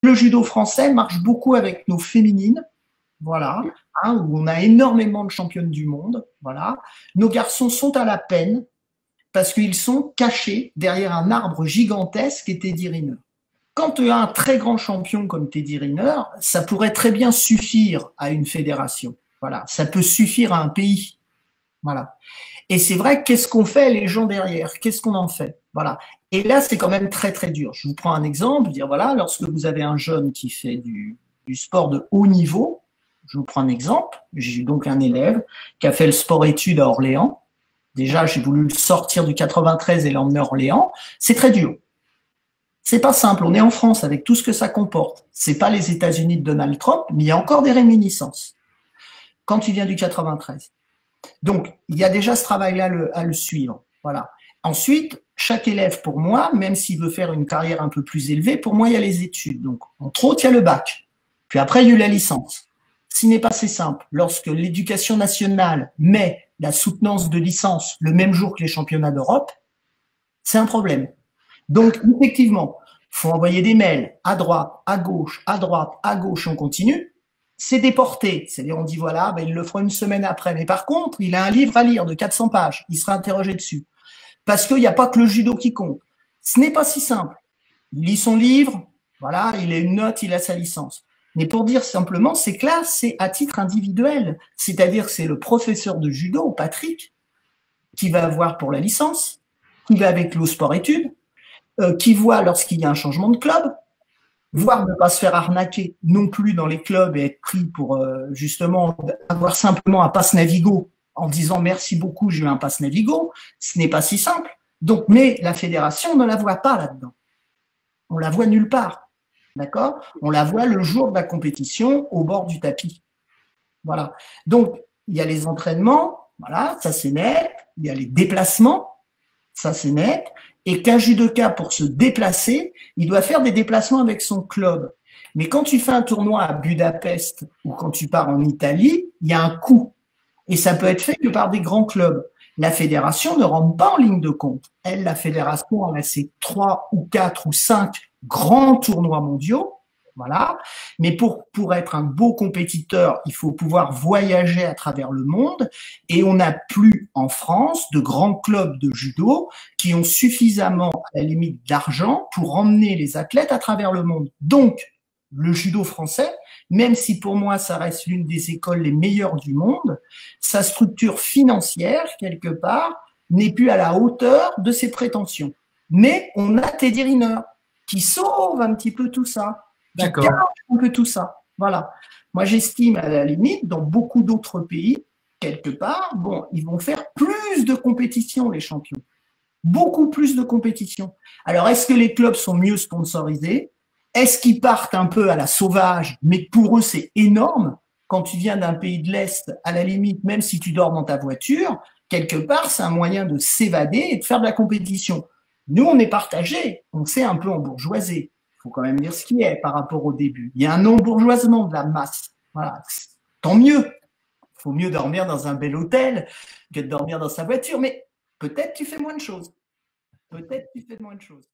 Le judo français marche beaucoup avec nos féminines, voilà, hein, où on a énormément de championnes du monde, voilà. Nos garçons sont à la peine parce qu'ils sont cachés derrière un arbre gigantesque et Teddy Riner. Quand tu as un très grand champion comme Teddy Riner, ça pourrait très bien suffire à une fédération. Voilà, ça peut suffire à un pays. Voilà. Et c'est vrai, qu'est-ce qu'on fait les gens derrière? Qu'est-ce qu'on en fait? Voilà. Et là, c'est quand même très très dur. Je vous prends un exemple, dire voilà, lorsque vous avez un jeune qui fait du sport de haut niveau, je vous prends un exemple. J'ai eu donc un élève qui a fait le sport-études à Orléans. Déjà, j'ai voulu le sortir du 93 et l'emmener à Orléans. C'est très dur. C'est pas simple. On est en France avec tout ce que ça comporte. C'est pas les États-Unis de Donald Trump, mais il y a encore des réminiscences quand tu viens du 93. Donc, il y a déjà ce travail-là à le suivre. Voilà. Ensuite, chaque élève, pour moi, même s'il veut faire une carrière un peu plus élevée, pour moi, il y a les études. Donc, entre autres, il y a le bac. Puis après, il y a eu la licence. Ce n'est pas si simple. Lorsque l'éducation nationale met la soutenance de licence le même jour que les championnats d'Europe, c'est un problème. Donc, effectivement, il faut envoyer des mails à droite, à gauche, à droite, à gauche, on continue. C'est déporté. C'est-à-dire, on dit, voilà, ben, il le fera une semaine après. Mais par contre, il a un livre à lire de 400 pages. Il sera interrogé dessus. Parce qu'il n'y a pas que le judo qui compte. Ce n'est pas si simple. Il lit son livre, voilà, il a une note, il a sa licence. Mais pour dire simplement, ces classes, c'est à titre individuel. C'est-à-dire, c'est le professeur de judo, Patrick, qui va voir pour la licence, qui va avec le sport-études, qui voit lorsqu'il y a un changement de club, voire ne pas se faire arnaquer non plus dans les clubs et être pris pour justement avoir simplement un passe Navigo en disant merci beaucoup, j'ai eu un passe Navigo. Ce n'est pas si simple. Donc, mais la fédération ne la voit pas là-dedans. On la voit nulle part. D'accord? On la voit le jour de la compétition au bord du tapis. Voilà. Donc, il y a les entraînements, voilà, ça c'est net. Il y a les déplacements, ça c'est net. Et qu'un judoka, pour se déplacer, il doit faire des déplacements avec son club. Mais quand tu fais un tournoi à Budapest ou quand tu pars en Italie, il y a un coût. Et ça peut être fait que par des grands clubs. La fédération ne rentre pas en ligne de compte. Elle, la fédération, elle a ses 3 ou 4 ou 5 grands tournois mondiaux. Voilà. Mais pour être un beau compétiteur, il faut pouvoir voyager à travers le monde. Et on n'a plus en France de grands clubs de judo qui ont suffisamment, à la limite, d'argent pour emmener les athlètes à travers le monde. Donc, le judo français, même si pour moi ça reste l'une des écoles les meilleures du monde, sa structure financière, quelque part, n'est plus à la hauteur de ses prétentions. Mais on a Teddy Riner qui sauve un petit peu tout ça, qui cache un peu tout ça. Voilà. Moi, j'estime, à la limite, dans beaucoup d'autres pays, quelque part, bon, ils vont faire plus de compétitions, les champions. Beaucoup plus de compétitions. Alors, est-ce que les clubs sont mieux sponsorisés? Est-ce qu'ils partent un peu à la sauvage? Mais pour eux, c'est énorme. Quand tu viens d'un pays de l'Est, à la limite, même si tu dors dans ta voiture, quelque part, c'est un moyen de s'évader et de faire de la compétition. Nous, on est partagés. On s'est un peu embourgeoisé. Il faut quand même dire ce qui est par rapport au début. Il y a un embourgeoisement de la masse. Voilà. Tant mieux. Il faut mieux dormir dans un bel hôtel que de dormir dans sa voiture. Mais peut-être tu fais moins de choses. Peut-être tu fais moins de choses.